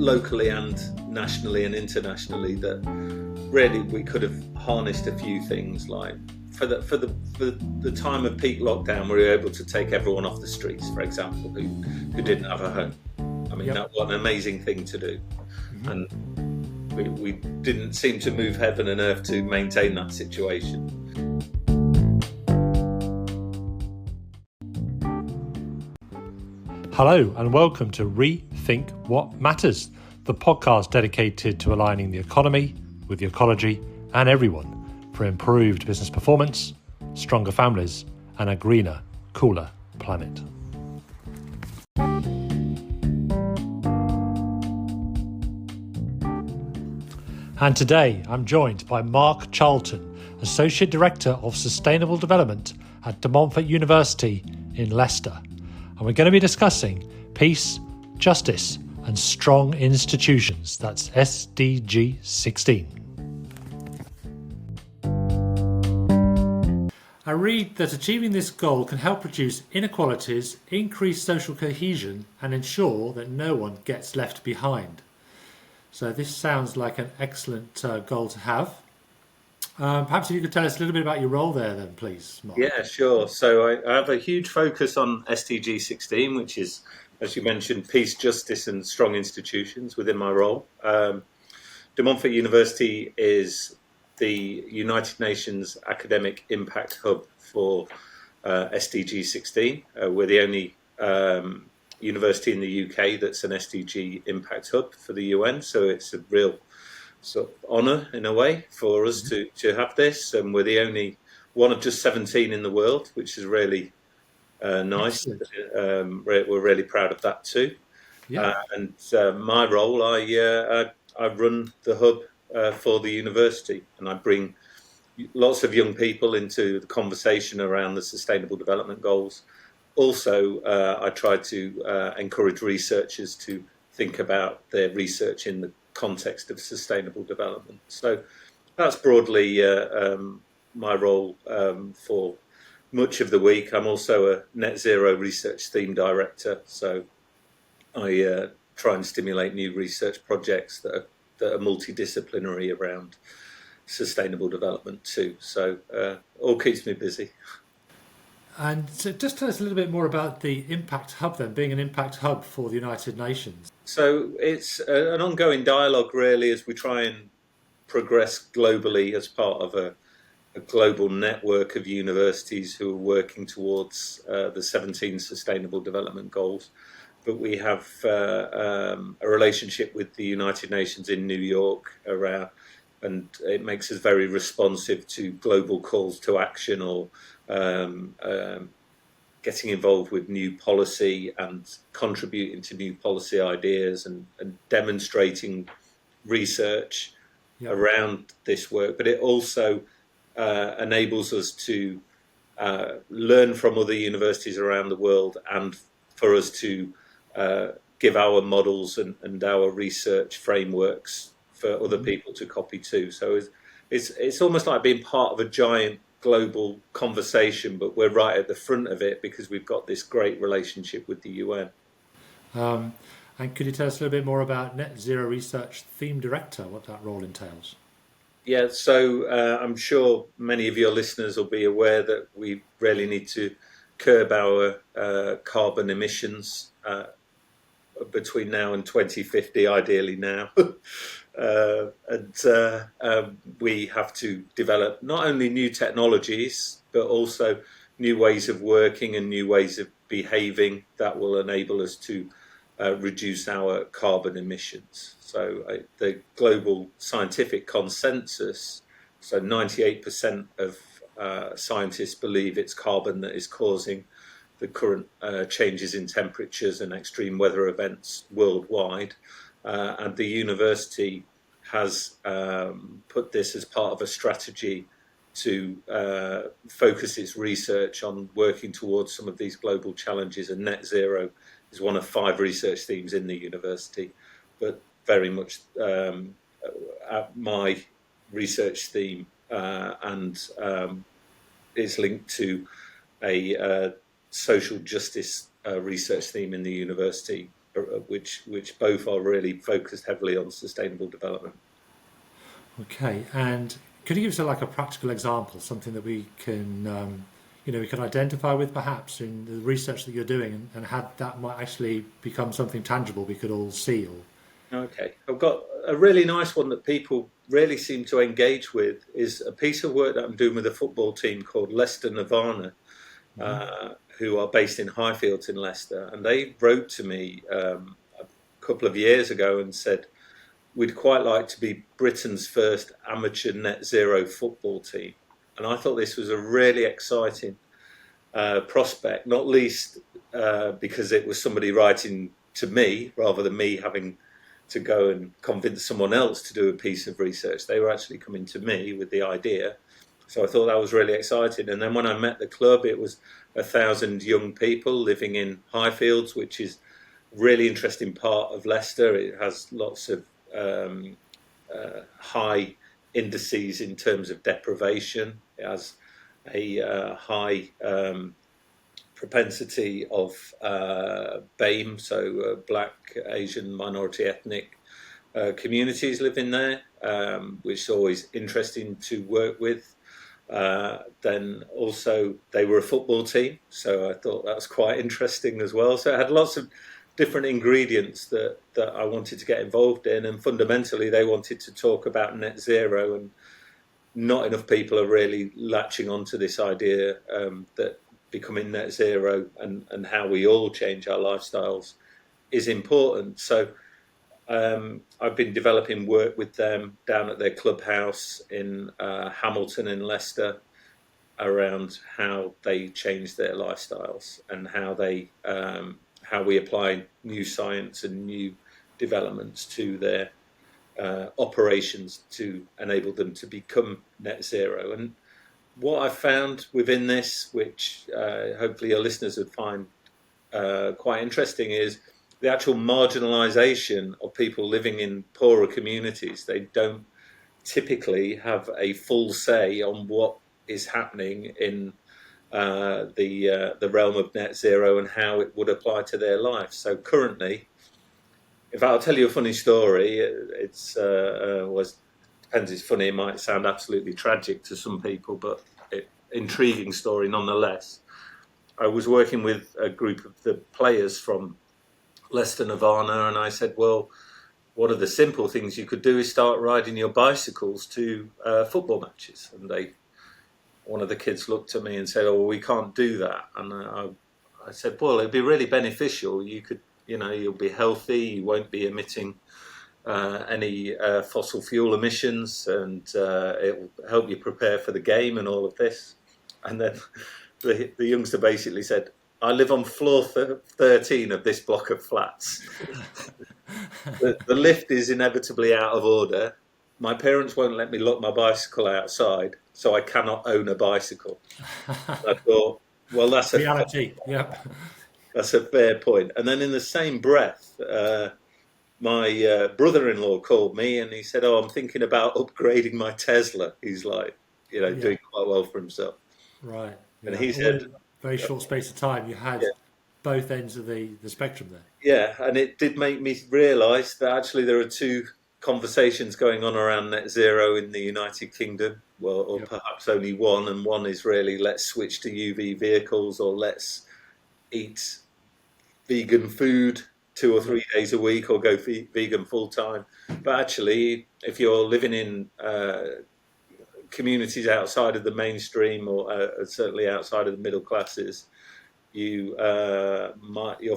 locally and nationally and internationally, that really we could have harnessed a few things. Like for the time of peak lockdown, we were able to take everyone off the streets, for example, who didn't have a home. I mean, that was an amazing thing to do. And we didn't seem to move heaven and earth to maintain that situation. Hello and welcome to Rethink What Matters, the podcast dedicated to aligning the economy with the ecology and everyone for improved business performance, stronger families and a greener, cooler planet. And today I'm joined by Mark Charlton, Associate Director of Sustainable Development at Montfort University in Leicester. And we're going to be discussing peace, justice and strong institutions. That's SDG 16. I read that achieving this goal can help reduce inequalities, increase social cohesion and ensure that no one gets left behind. So this sounds like an excellent goal to have. Perhaps if you could tell us a little bit about your role there then, please, Mark. Yeah, sure. So I have a huge focus on SDG 16, which is, as you mentioned, peace, justice and strong institutions within my role. De Montfort University is the United Nations Academic Impact Hub for SDG 16. We're the only university in the UK that's an SDG Impact Hub for the UN, so it's a real sort of honour in a way for us to have this, and we're the only one of just 17 in the world, which is really nice. We're really proud of that too. And my role, I run the hub for the university, and I bring lots of young people into the conversation around the Sustainable Development Goals. Also, I try to encourage researchers to think about their research in the context of sustainable development. So that's broadly my role for much of the week. I'm also a net zero research theme director, so I try and stimulate new research projects that are multidisciplinary around sustainable development too. So all keeps me busy. And so just tell us a little bit more about the Impact Hub then, being an Impact Hub for the United Nations. So it's an ongoing dialogue really as we try and progress globally as part of a global network of universities who are working towards the 17 Sustainable Development Goals. But we have a relationship with the United Nations in New York around, and it makes us very responsive to global calls to action or getting involved with new policy and contributing to new policy ideas and demonstrating research around this work. But it also enables us to learn from other universities around the world and for us to give our models and our research frameworks for other people to copy too. So it's almost like being part of a giant global conversation, but we're right at the front of it because we've got this great relationship with the UN. And could you tell us a little bit more about Net Zero Research Theme Director, what that role entails? Yeah, so I'm sure many of your listeners will be aware that we really need to curb our carbon emissions between now and 2050, ideally now. We have to develop not only new technologies, but also new ways of working and new ways of behaving that will enable us to reduce our carbon emissions. So the global scientific consensus, so 98% of scientists believe it's carbon that is causing the current changes in temperatures and extreme weather events worldwide. And the university has put this as part of a strategy to focus its research on working towards some of these global challenges, and net zero is one of 5 research themes in the university, but very much my research theme and is linked to a social justice research theme in the university, which both are really focused heavily on sustainable development. Okay, and could you give us a practical example, something that we can, we can identify with perhaps in the research that you're doing, and how that might actually become something tangible we could all see? Okay, I've got a really nice one that people really seem to engage with. Is a piece of work that I'm doing with a football team called Leicester Nirvana, who are based in Highfields in Leicester, and they wrote to me a couple of years ago and said, we'd quite like to be Britain's first amateur net zero football team. And I thought this was a really exciting prospect, not least because it was somebody writing to me rather than me having to go and convince someone else to do a piece of research. They were actually coming to me with the idea. So I thought that was really exciting. And then when I met the club, it was 1,000 young people living in Highfields, which is a really interesting part of Leicester. It has lots of high indices in terms of deprivation. It has a high propensity of BAME, so Black, Asian, minority ethnic communities live in there, which is always interesting to work with. Then also they were a football team, so I thought that was quite interesting as well. So it had lots of different ingredients that I wanted to get involved in, and fundamentally they wanted to talk about net zero, and not enough people are really latching onto this idea that becoming net zero and how we all change our lifestyles is important. So I've been developing work with them down at their clubhouse in Hamilton in Leicester around how they change their lifestyles and how we apply new science and new developments to their operations to enable them to become net zero. And what I've found within this, which hopefully your listeners would find quite interesting, is the actual marginalisation of people living in poorer communities. They don't typically have a full say on what is happening in the realm of net zero and how it would apply to their life. So currently, in fact, I'll tell you a funny story. It's depends. It's funny. It might sound absolutely tragic to some people, but intriguing story nonetheless. I was working with a group of the players from Leicester Nirvana, and I said, well, one of the simple things you could do is start riding your bicycles to football matches. And one of the kids looked at me and said, oh, we can't do that. And I said, well, it'd be really beneficial. You could, you'll be healthy, you won't be emitting any fossil fuel emissions, and it will help you prepare for the game and all of this. And then the youngster basically said, I live on floor 13 of this block of flats. The lift is inevitably out of order. My parents won't let me lock my bicycle outside, so I cannot own a bicycle. I thought, well, that's a reality. Yep. That's a fair point. And then in the same breath, my brother-in-law called me and he said, oh, I'm thinking about upgrading my Tesla. He's like, doing quite well for himself. Right. Yeah. And he said, in a very short space of time, you had both ends of the spectrum there. Yeah, and it did make me realise that actually there are two conversations going on around net zero in the United Kingdom, or perhaps only one, and one is really let's switch to UV vehicles, or let's eat vegan food 2 or 3 days a week, or go vegan full time. But actually, if you're living in communities outside of the mainstream, or certainly outside of the middle classes, your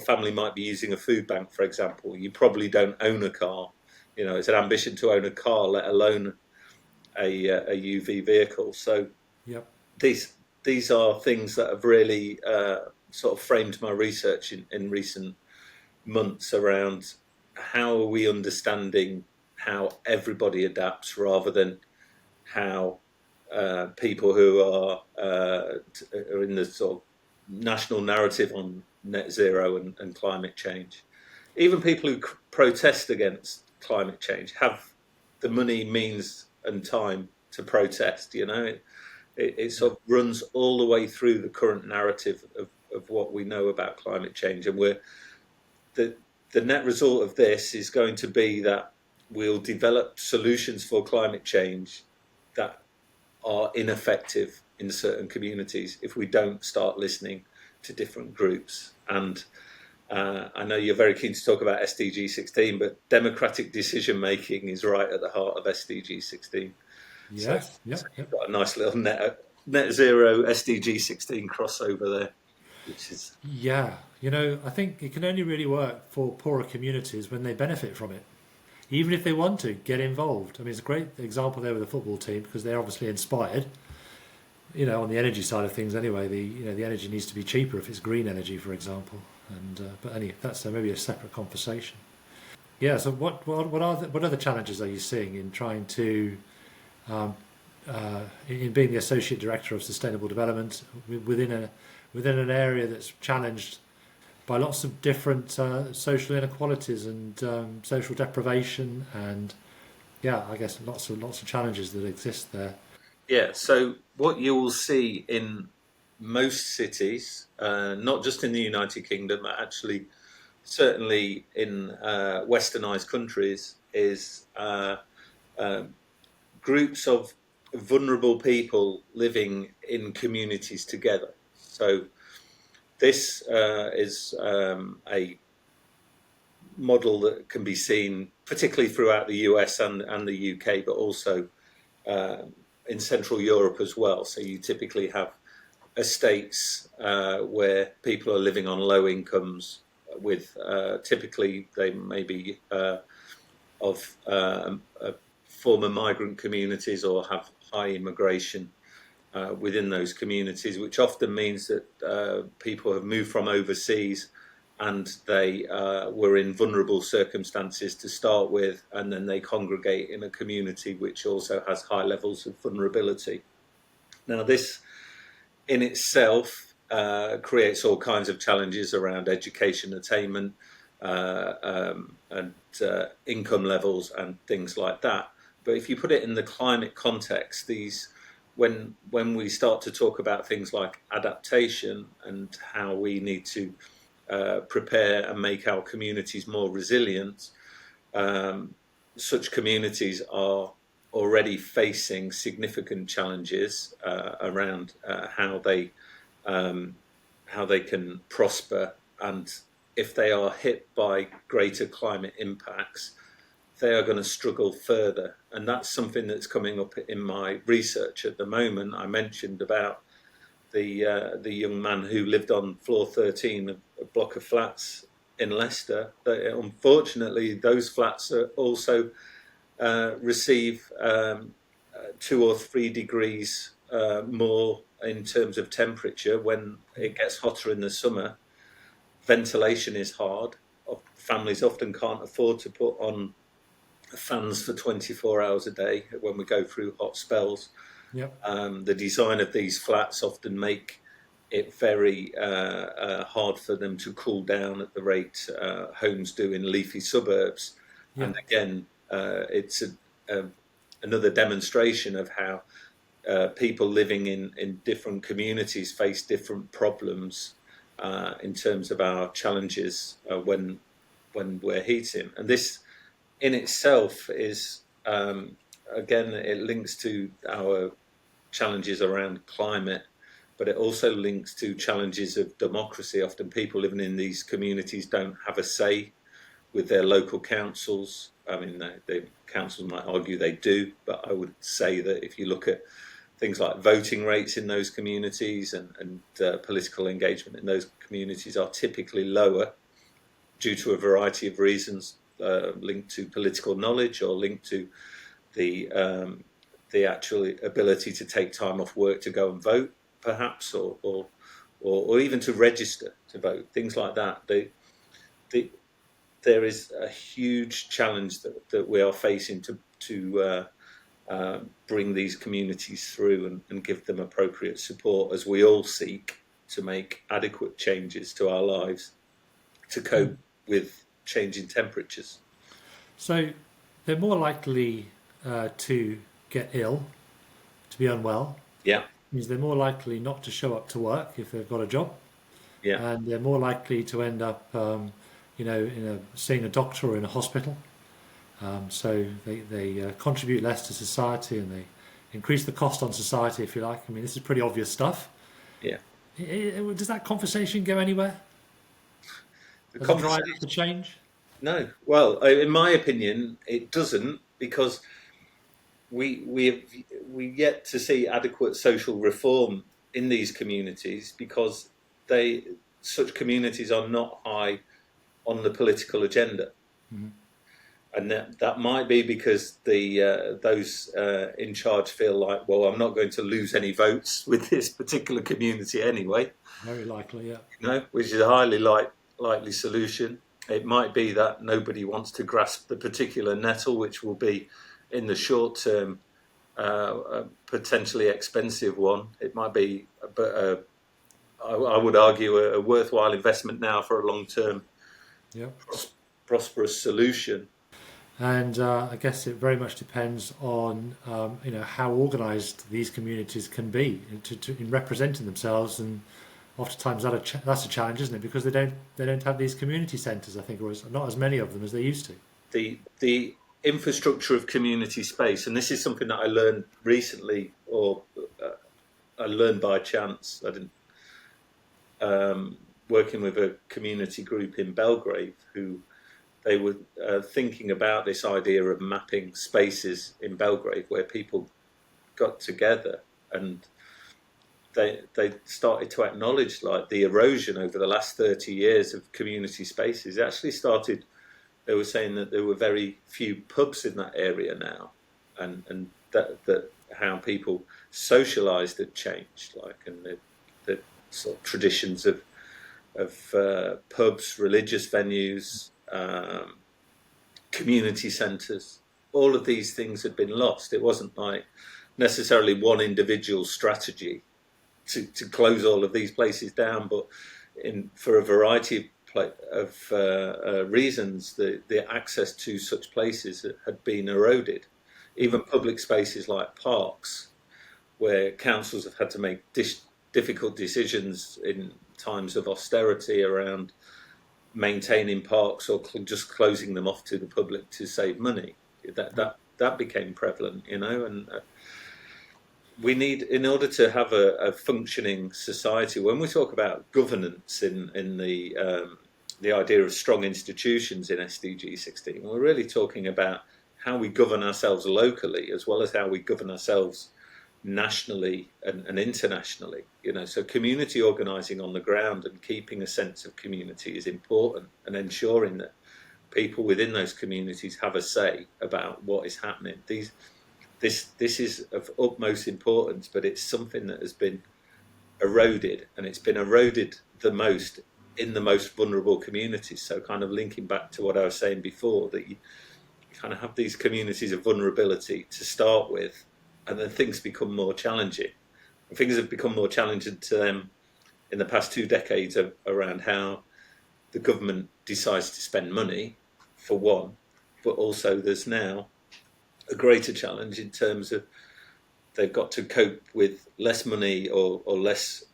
family might be using a food bank, for example. You probably don't own a car. It's an ambition to own a car, let alone a UV vehicle. So these are things that have really sort of framed my research in recent months around how are we understanding how everybody adapts, rather than how people who are in the sort of national narrative on net zero and climate change. Even people who protest against climate change have the money, means and time to protest. It sort of runs all the way through the current narrative of what we know about climate change. And the net result of this is going to be that we'll develop solutions for climate change that are ineffective in certain communities if we don't start listening to different groups. And I know you're very keen to talk about SDG 16, but democratic decision making is right at the heart of SDG 16. Yes, So you've got a nice little net zero SDG 16 crossover there, which is I think it can only really work for poorer communities when they benefit from it, even if they want to get involved. I mean, it's a great example there with the football team because they're obviously inspired. On the energy side of things, anyway, the energy needs to be cheaper if it's green energy, for example. But anyway, that's maybe a separate conversation. Yeah. So what are the challenges are you seeing in trying to in being the associate director of sustainable development within an area that's challenged by lots of different social inequalities and social deprivation and I guess lots of challenges that exist there. Yeah, so what you will see in most cities, not just in the United Kingdom, but actually certainly in westernized countries, is groups of vulnerable people living in communities together. So this is a model that can be seen particularly throughout the US and the UK, but also in Central Europe as well. So you typically have estates where people are living on low incomes with typically they may be of former migrant communities or have high immigration within those communities, which often means that people have moved from overseas and they were in vulnerable circumstances to start with, and then they congregate in a community which also has high levels of vulnerability. Now, this in itself creates all kinds of challenges around education attainment and income levels and things like that. But if you put it in the climate context, when we start to talk about things like adaptation and how we need to prepare and make our communities more resilient, such communities are already facing significant challenges around how they can prosper, and if they are hit by greater climate impacts, they are going to struggle further. And that's something that's coming up in my research at the moment. I mentioned about the young man who lived on floor 13 of a block of flats in Leicester. Unfortunately, those flats are also receive 2 or 3 degrees more in terms of temperature when it gets hotter in the summer. Ventilation is hard. Families often can't afford to put on fans for 24 hours a day when we go through hot spells. Yep. The design of these flats often make it very hard for them to cool down at the rate homes do in leafy suburbs. Yep. And again, it's another demonstration of how people living in different communities face different problems in terms of our challenges when we're heating. And this in itself is, again, it links to our challenges around climate, but it also links to challenges of democracy. Often people living in these communities don't have a say with their local councils. I mean, the councils might argue they do, but I would say that if you look at things like voting rates in those communities and political engagement in those communities are typically lower due to a variety of reasons, linked to political knowledge or linked to the actual ability to take time off work to go and vote, perhaps, or even to register to vote, things like that. There is a huge challenge that we are facing to bring these communities through and give them appropriate support as we all seek to make adequate changes to our lives to cope with changing temperatures. So they're more likely to get ill, to be unwell. Yeah. Means they're more likely not to show up to work if they've got a job. Yeah. And they're more likely to end up seeing a doctor or in a hospital. So they contribute less to society, and they increase the cost on society, if you like. I mean, this is pretty obvious stuff. Yeah. Does that conversation go anywhere? The Does it drive conversation, the change? no. Well, in my opinion, it doesn't, because we yet to see adequate social reform in these communities, because such communities are not high on the political agenda. Mm-hmm. And that might be because those in charge feel like, well, I'm not going to lose any votes with this particular community anyway. Very likely, yeah. Which is a highly likely solution. It might be that nobody wants to grasp the particular nettle, which will be in the short term a potentially expensive one. It might be, but I would argue a worthwhile investment now for a long term, Yeah. prosperous solution. And I guess it very much depends on how organised these communities can be in representing themselves, and oftentimes that's a challenge, isn't it? Because they don't have these community centres, I think, or not as many of them as they used to. The infrastructure of community space, and this is something that I learned recently, or I learned by chance. I didn't working with a community group in Belgrave who. They were thinking about this idea of mapping spaces in Belgrave where people got together, and they started to acknowledge like the erosion over the last 30 years of community spaces. It actually started. They were saying that there were very few pubs in that area now, and that how people socialised had changed, like, and the sort of traditions of pubs, religious venues. Community centres, all of these things had been lost. It wasn't like necessarily one individual strategy to close all of these places down, but for a variety of reasons, the access to such places had been eroded. Even public spaces like parks, where councils have had to make difficult decisions in times of austerity around maintaining parks or just closing them off to the public to save money. That became prevalent, and we need, in order to have a functioning society. When we talk about governance in the idea of strong institutions in SDG 16, we're really talking about how we govern ourselves locally as well as how we govern ourselves nationally and internationally. So community organising on the ground and keeping a sense of community is important, and ensuring that people within those communities have a say about what is happening. This is of utmost importance, but it's something that has been eroded, and it's been eroded the most in the most vulnerable communities. So kind of linking back to what I was saying before, that you kind of have these communities of vulnerability to start with, and then things become more challenging. And things have become more challenging to them in the past 2 decades around how the government decides to spend money, for one, but also there's now a greater challenge in terms of they've got to cope with less money or less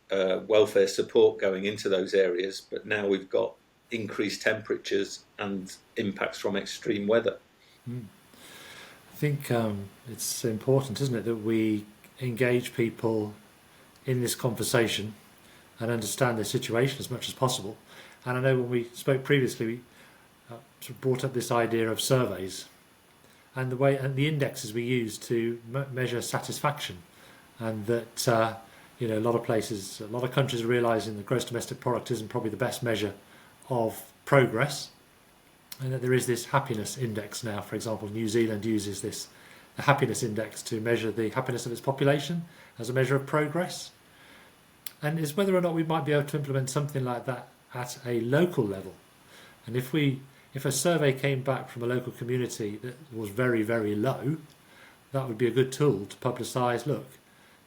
welfare support going into those areas, but now we've got increased temperatures and impacts from extreme weather. I think it's important, isn't it, that we engage people in this conversation and understand their situation as much as possible. And I know when we spoke previously, we sort of brought up this idea of surveys and the indexes we use to measure satisfaction, and that a lot of countries are realising that gross domestic product isn't probably the best measure of progress. And that there is this happiness index now. For example, New Zealand uses the happiness index to measure the happiness of its population as a measure of progress. And is whether or not we might be able to implement something like that at a local level. And if a survey came back from a local community that was very, very low, that would be a good tool to publicise, look,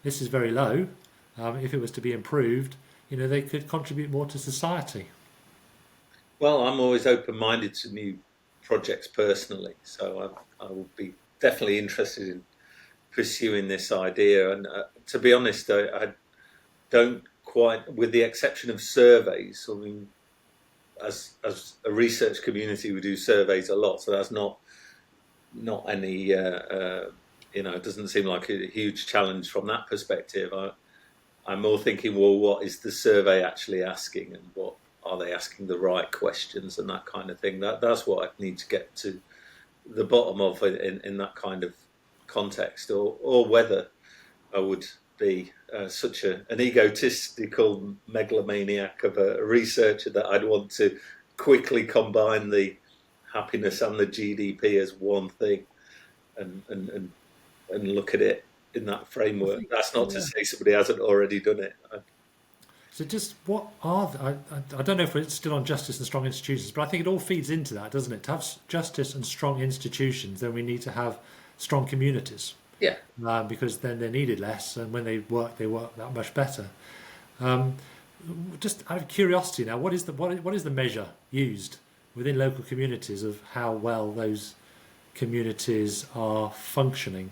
this is very low. If it was to be improved, they could contribute more to society. Well, I'm always open-minded to new projects personally, so I will be definitely interested in pursuing this idea. And to be honest, I don't quite, with the exception of surveys, I mean, as a research community, we do surveys a lot, so that's not any it doesn't seem like a huge challenge from that perspective. I'm more thinking, well, what is the survey actually asking, and what are they asking the right questions and that kind of thing. That's what I need to get to the bottom of in that kind of context, or whether I would be such an egotistical megalomaniac of a researcher that I'd want to quickly combine the happiness and the GDP as one thing, and look at it in that framework. That's not to say somebody hasn't already done it. So just what are I don't know if it's still on justice and strong institutions, but I think it all feeds into that, doesn't it? To have justice and strong institutions, then we need to have strong communities. Yeah. Because then they're needed less, and when they work that much better. Just out of curiosity now, what is the measure used within local communities of how well those communities are functioning?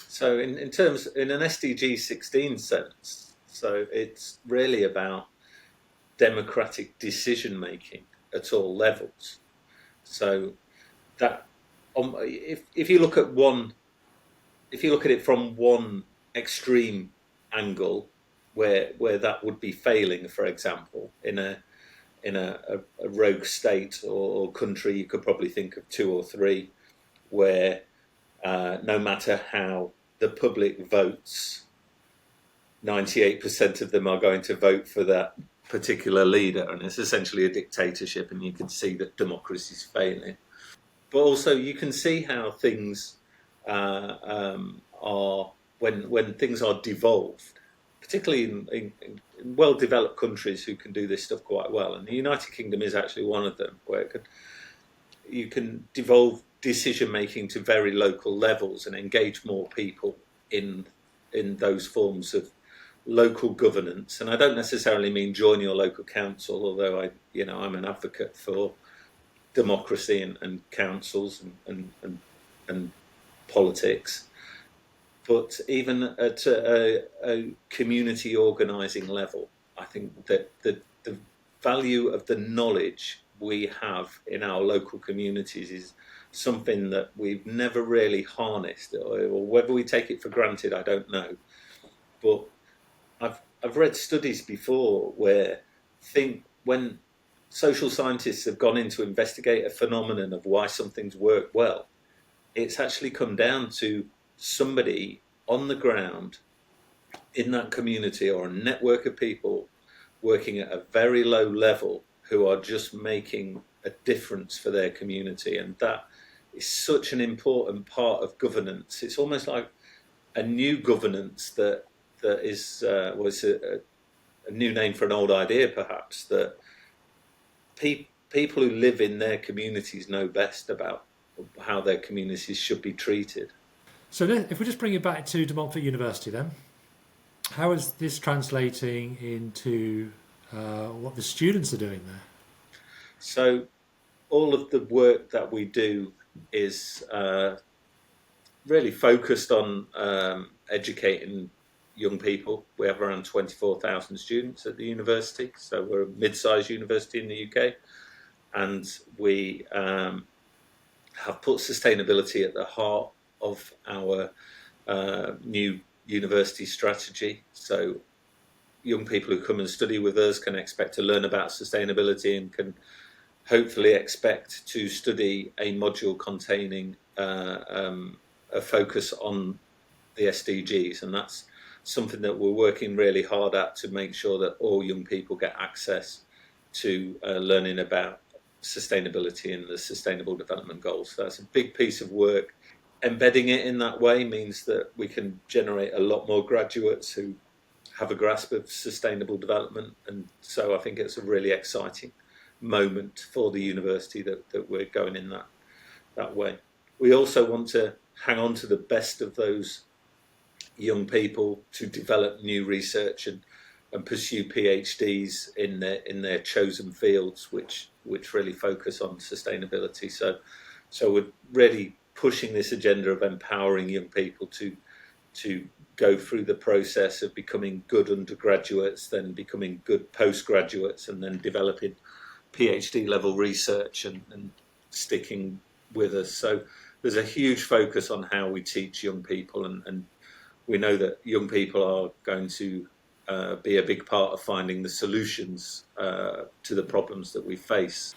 So in an SDG 16 sense, so it's really about democratic decision making at all levels. So that if you look at it from one extreme angle, where that would be failing, for example, in a rogue state or country, you could probably think of two or three where no matter how the public votes, 98% of them are going to vote for that particular leader, and it's essentially a dictatorship, and you can see that democracy is failing. But also you can see how things are when things are devolved, particularly in well-developed countries who can do this stuff quite well, and the United Kingdom is actually one of them, where you can devolve decision making to very local levels and engage more people in those forms of local governance. And I don't necessarily mean join your local council, although I'm an advocate for democracy and councils and politics. But even at a community organising level, I think that the value of the knowledge we have in our local communities is something that we've never really harnessed, or whether we take it for granted, I don't know. But I've read studies before where when social scientists have gone in to investigate a phenomenon of why some things work well, it's actually come down to somebody on the ground in that community, or a network of people working at a very low level, who are just making a difference for their community. And that is such an important part of governance. It's almost like a new governance that is was a new name for an old idea, perhaps, that people who live in their communities know best about how their communities should be treated. So if we just bring it back to De Montfort University then, how is this translating into what the students are doing there? So all of the work that we do is really focused on educating young people. We have around 24,000 students at the university, so we're a mid-sized university in the UK, and we have put sustainability at the heart of our new university strategy. So young people who come and study with us can expect to learn about sustainability, and can hopefully expect to study a module containing a focus on the SDGs, and that's something that we're working really hard at, to make sure that all young people get access to learning about sustainability and the Sustainable Development Goals. So that's a big piece of work. Embedding it in that way means that we can generate a lot more graduates who have a grasp of sustainable development, and so I think it's a really exciting moment for the university that we're going in that way. We also want to hang on to the best of those young people to develop new research and pursue PhDs in their chosen fields, which really focus on sustainability. So we're really pushing this agenda of empowering young people to go through the process of becoming good undergraduates, then becoming good postgraduates, and then developing PhD level research and sticking with us. So there's a huge focus on how we teach young people, and we know that young people are going to be a big part of finding the solutions to the problems that we face.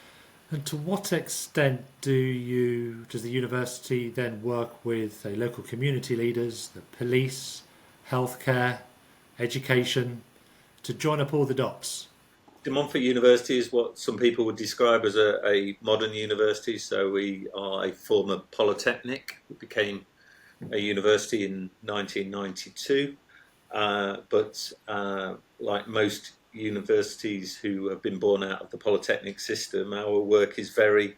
And to what extent does the university then work with, say, local community leaders, the police, healthcare, education, to join up all the dots? De Montfort University is what some people would describe as a modern university. So we are a former polytechnic. It became a university in 1992. But like most universities who have been born out of the polytechnic system, our work is very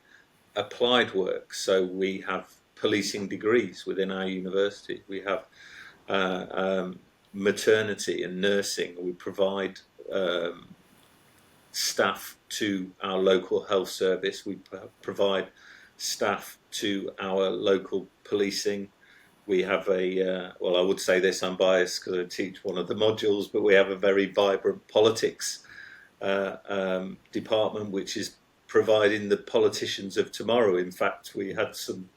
applied work. So we have policing degrees within our university. We have maternity and nursing. We provide staff to our local health service. We provide staff to our local policing. We have I would say this, I'm biased because I teach one of the modules, but we have a very vibrant politics department, which is providing the politicians of tomorrow. In fact, we had some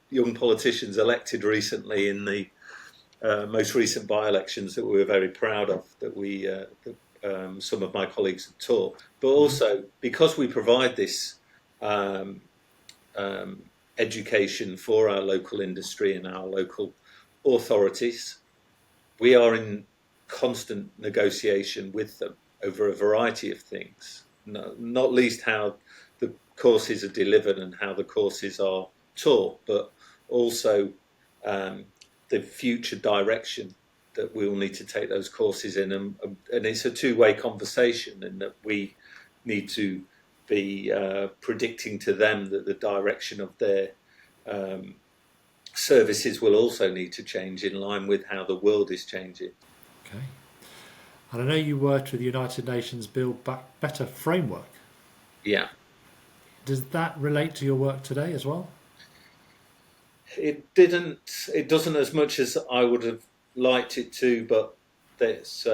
young politicians elected recently in the most recent by-elections that we were very proud of, that some of my colleagues have taught. But also, because we provide this education for our local industry and our local authorities, we are in constant negotiation with them over a variety of things, not least how the courses are delivered and how the courses are taught, but also the future direction that we will need to take those courses in. And it's a two-way conversation, in that we need to be predicting to them that the direction of their services will also need to change in line with how the world is changing. Okay. And I know you worked with the United Nations Build Back Better framework. Yeah. Does that relate to your work today as well? It doesn't as much as I would have liked it to, but that's you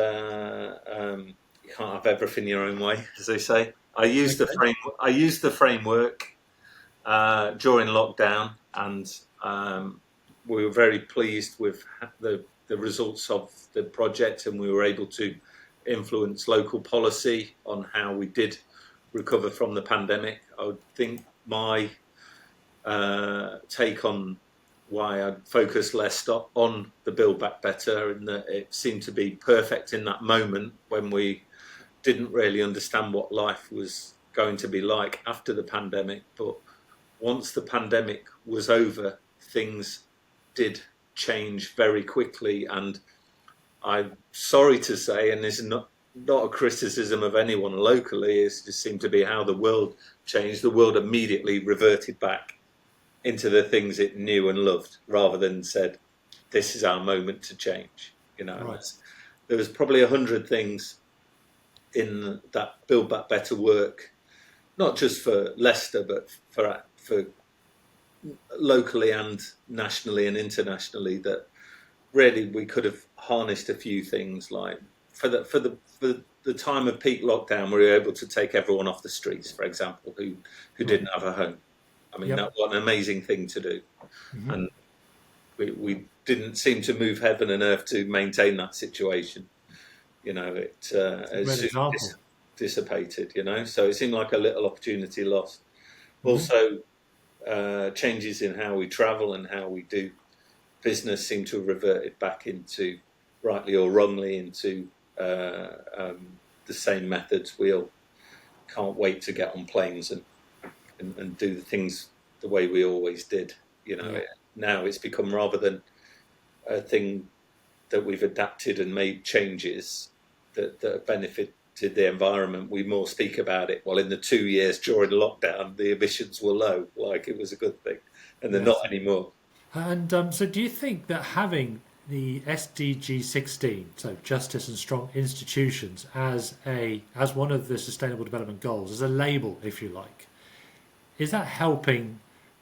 can't have everything your own way, as they say. I used the framework during lockdown, and we were very pleased with the results of the project, and we were able to influence local policy on how we did recover from the pandemic. I would think my take on why I'd focus less on the Build Back Better, and that it seemed to be perfect in that moment when we didn't really understand what life was going to be like after the pandemic. But once the pandemic was over, things did change very quickly, and I'm sorry to say, and this is not a criticism of anyone locally, it just seemed to be how the world changed. The world immediately reverted back into the things it knew and loved, rather than said, this is our moment to change. Right. There was probably 100 things in that Build Back Better work, not just for Leicester, but for locally and nationally and internationally, that really we could have harnessed a few things. Like for the time of peak lockdown, we were able to take everyone off the streets, for example, who didn't have a home. I mean, That was an amazing thing to do. Mm-hmm. And we didn't seem to move heaven and earth to maintain that situation. It dissipated, so it seemed like a little opportunity lost. Mm-hmm. Also, changes in how we travel and how we do business seem to have reverted back into, rightly or wrongly, into the same methods. We all can't wait to get on planes and do the things the way we always did. Now it's become, rather than a thing that we've adapted and made changes that have benefited the environment, we more speak about it. Well, in the 2 years during lockdown, the emissions were low, like it was a good thing, and they're not anymore. And so do you think that having the SDG 16, so justice and strong institutions, as one of the Sustainable Development Goals, as a label, if you like, is that helping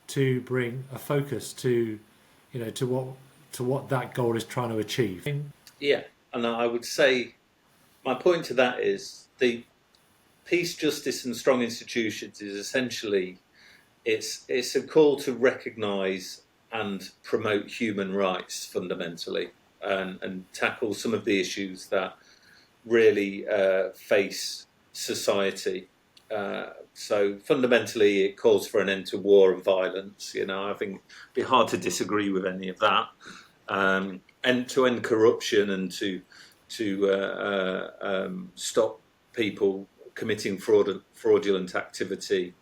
to bring a focus to what that goal is trying to achieve? Yeah, and I would say my point to that is the peace, justice, and strong institutions is essentially it's a call to recognise and promote human rights fundamentally, and tackle some of the issues that really face society. So fundamentally, it calls for an end to war and violence. I think it'd be hard to disagree with any of that. And to end corruption and to stop people committing fraudulent activity,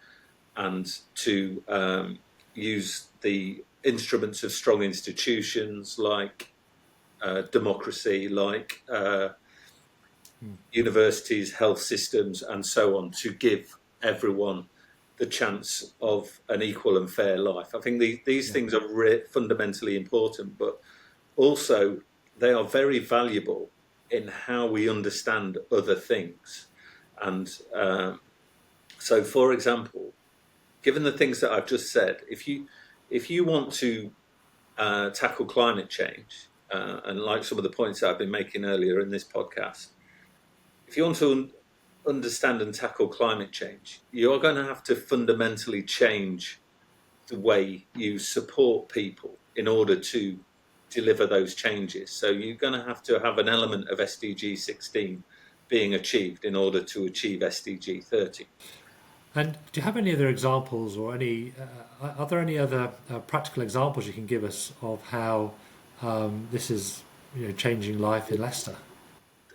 and to use the instruments of strong institutions like democracy, like universities, health systems, and so on, to give everyone the chance of an equal and fair life. I think these things are fundamentally important, but also they are very valuable in how we understand other things. And so, for example, given the things that I've just said, if you want to tackle climate change, and like some of the points that I've been making earlier in this podcast, if you want to understand and tackle climate change, you're going to have to fundamentally change the way you support people in order to deliver those changes. So you're going to have an element of SDG 16 being achieved in order to achieve SDG 30. And do you have any other examples, or are there any other practical examples you can give us of how this is changing life in Leicester?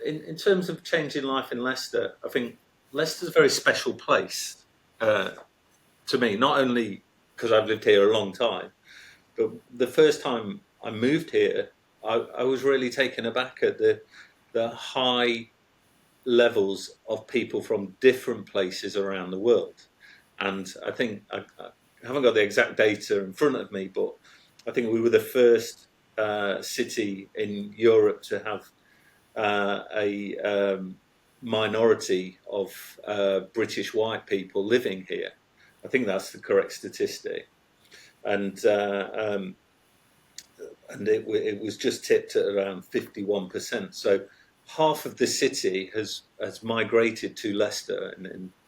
In terms of changing life in Leicester, I think Leicester's a very special place to me, not only because I've lived here a long time, but the first time I moved here, I was really taken aback at the high levels of people from different places around the world. And I think, I haven't got the exact data in front of me, but I think we were the first city in Europe to have a minority of British white people living here. I think that's the correct statistic. And it was just tipped at around 51%. So half of the city has migrated to Leicester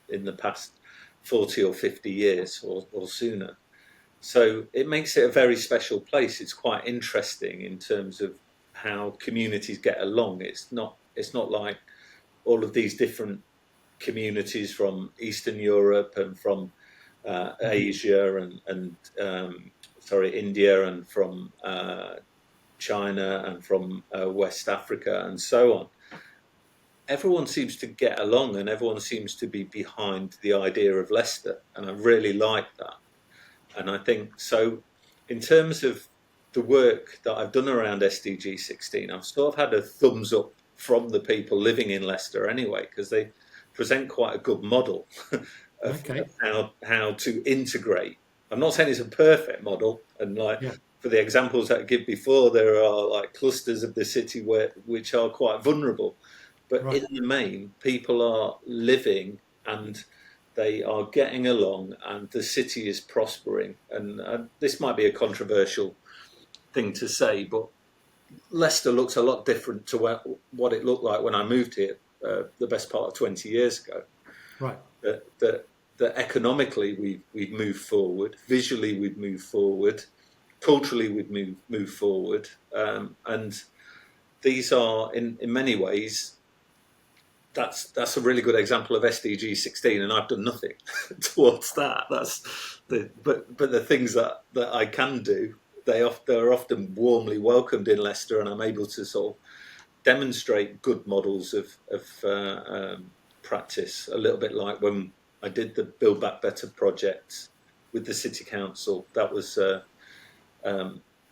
in the past 40 or 50 years or sooner. So it makes it a very special place. It's quite interesting in terms of how communities get along. It's not like all of these different communities from Eastern Europe and from Asia and India, and from China, and from West Africa, and so on. Everyone seems to get along, and everyone seems to be behind the idea of Leicester, and I really like that. And I think so. In terms of the work that I've done around SDG 16, I've sort of had a thumbs up from the people living in Leicester anyway, because they present quite a good model of how to integrate. I'm not saying it's a perfect model, and for the examples that I give before, there are like clusters of the city which are quite vulnerable, but in the main, people are living and they are getting along, and the city is prospering. And this might be a controversial thing to say, but Leicester looks a lot different to what it looked like when I moved here the best part of 20 years ago. Right. That economically we've moved forward, visually we've moved forward, culturally we've moved forward, and these are in many ways. That's a really good example of SDG 16, and I've done nothing towards that. But the things that I can do, they're often warmly welcomed in Leicester, and I'm able to sort of demonstrate good models of practice, a little bit like when I did the Build Back Better project with the City Council. That was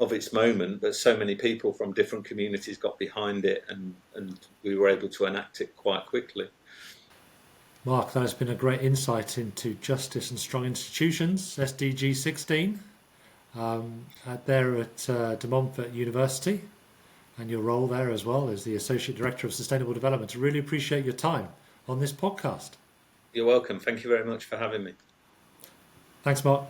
of its moment, but so many people from different communities got behind it, and we were able to enact it quite quickly. Mark, that has been a great insight into justice and strong institutions, SDG 16, there at De Montfort University, and your role there as well as the Associate Director of Sustainable Development. I really appreciate your time on this podcast. You're welcome. Thank you very much for having me. Thanks, Mark.